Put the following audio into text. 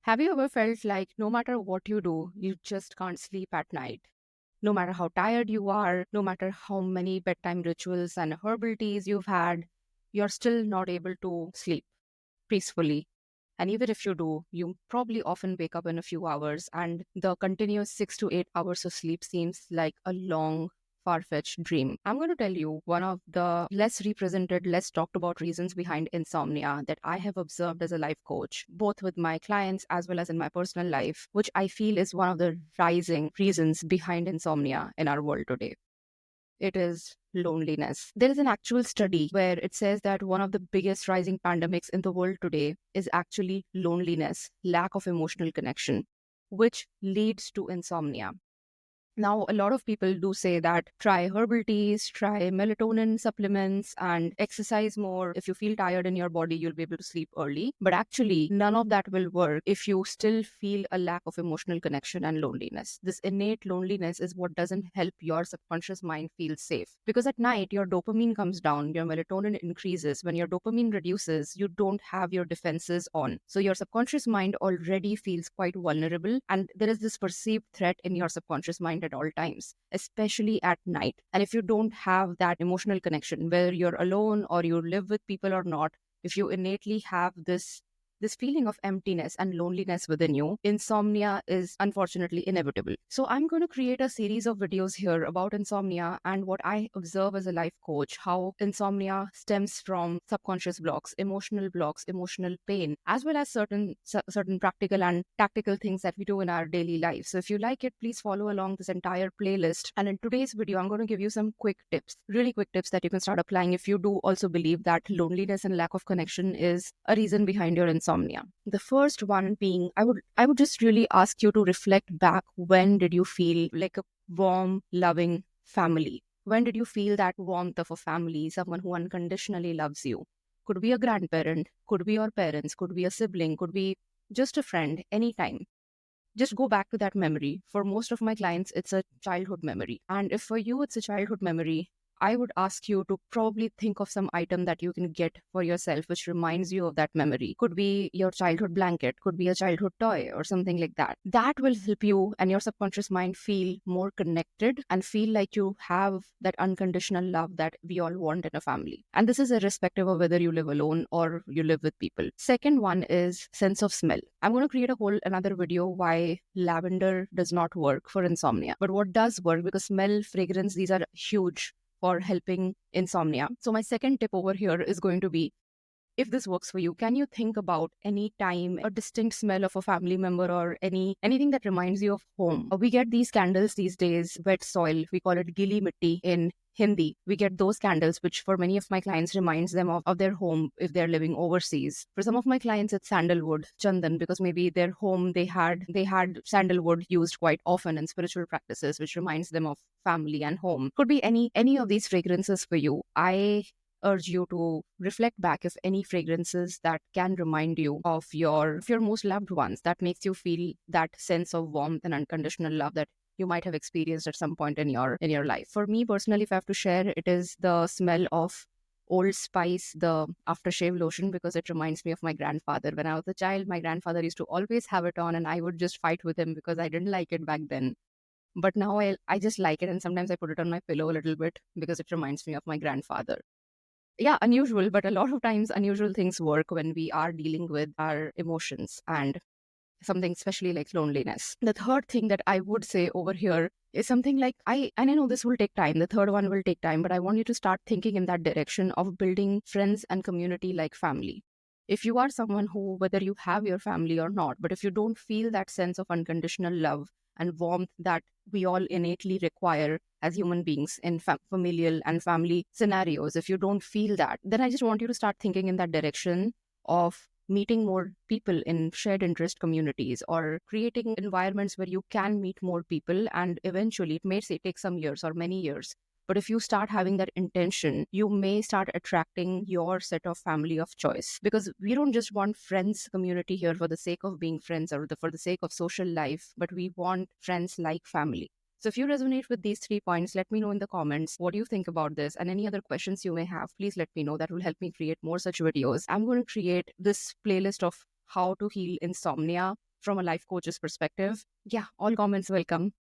Have you ever felt like no matter what you do, you just can't sleep at night? No matter how tired you are, no matter how many bedtime rituals and herbal teas you've had, you're still not able to sleep peacefully. And even if you do, you probably often wake up in a few hours, and the continuous 6 to 8 hours of sleep seems like a long, far fetched dream. I'm going to tell you one of the less represented, less talked about reasons behind insomnia that I have observed as a life coach, both with my clients as well as in my personal life, which I feel is one of the rising reasons behind insomnia in our world today. It is loneliness. There is an actual study where it says that one of the biggest rising pandemics in the world today is actually loneliness, lack of emotional connection, which leads to insomnia. Now, a lot of people do say that try herbal teas, try melatonin supplements, and exercise more. If you feel tired in your body, you'll be able to sleep early. But actually, none of that will work if you still feel a lack of emotional connection and loneliness. This innate loneliness is what doesn't help your subconscious mind feel safe. Because at night, your dopamine comes down, your melatonin increases. When your dopamine reduces, you don't have your defenses on. So your subconscious mind already feels quite vulnerable, and there is this perceived threat in your subconscious mind at all times, especially at night. And if you don't have that emotional connection, whether you're alone or you live with people or not, if you innately have this feeling of emptiness and loneliness within you, insomnia is unfortunately inevitable. So I'm going to create a series of videos here about insomnia and what I observe as a life coach, how insomnia stems from subconscious blocks, emotional pain, as well as certain practical and tactical things that we do in our daily life. So if you like it, please follow along this entire playlist. And in today's video, I'm going to give you some quick tips, really quick tips that you can start applying if you do also believe that loneliness and lack of connection is a reason behind your insomnia. The first one being, I would just really ask you to reflect back. When did you feel like a warm, loving family? When did you feel that warmth of a family, someone who unconditionally loves you? Could be a grandparent, could be your parents, could be a sibling, could be just a friend, anytime. Just go back to that memory. For most of my clients, it's a childhood memory. And if for you it's a childhood memory, I would ask you to probably think of some item that you can get for yourself which reminds you of that memory. Could be your childhood blanket, could be a childhood toy or something like that. That will help you and your subconscious mind feel more connected and feel like you have that unconditional love that we all want in a family. And this is irrespective of whether you live alone or you live with people. Second one is sense of smell. I'm going to create a whole another video why lavender does not work for insomnia. But what does work, because smell, fragrance, these are huge for helping insomnia. So my second tip over here is going to be, if this works for you, can you think about any time a distinct smell of a family member or anything that reminds you of home? We get these candles these days, wet soil. We call it gili mitti in Hindi. We get those candles, which for many of my clients reminds them of their home if they're living overseas. For some of my clients, it's sandalwood, chandan, because maybe their home they had sandalwood used quite often in spiritual practices, which reminds them of family and home. Could be any of these fragrances for you. I urge you to reflect back if any fragrances that can remind you of your most loved ones, that makes you feel that sense of warmth and unconditional love that you might have experienced at some point in your life. For me personally, if I have to share, it is the smell of Old Spice, the aftershave lotion, because it reminds me of my grandfather. When I was a child, my grandfather used to always have it on and I would just fight with him because I didn't like it back then. But now I just like it, and sometimes I put it on my pillow a little bit because it reminds me of my grandfather. Yeah, unusual, but a lot of times unusual things work when we are dealing with our emotions and something especially like loneliness. The third thing that I would say over here is something like, and I know this will take time. The third one will take time, but I want you to start thinking in that direction of building friends and community like family. If you are someone who, whether you have your family or not, but if you don't feel that sense of unconditional love and warmth that we all innately require as human beings in familial and family scenarios, if you don't feel that, then I just want you to start thinking in that direction of meeting more people in shared interest communities or creating environments where you can meet more people. And eventually, it may say take some years or many years, but if you start having that intention, you may start attracting your set of family of choice, because we don't just want friends community here for the sake of being friends or for the sake of social life, but we want friends like family. So if you resonate with these 3 points, let me know in the comments what do you think about this, and any other questions you may have, please let me know. That will help me create more such videos. I'm going to create this playlist of how to heal insomnia from a life coach's perspective. Yeah, all comments welcome.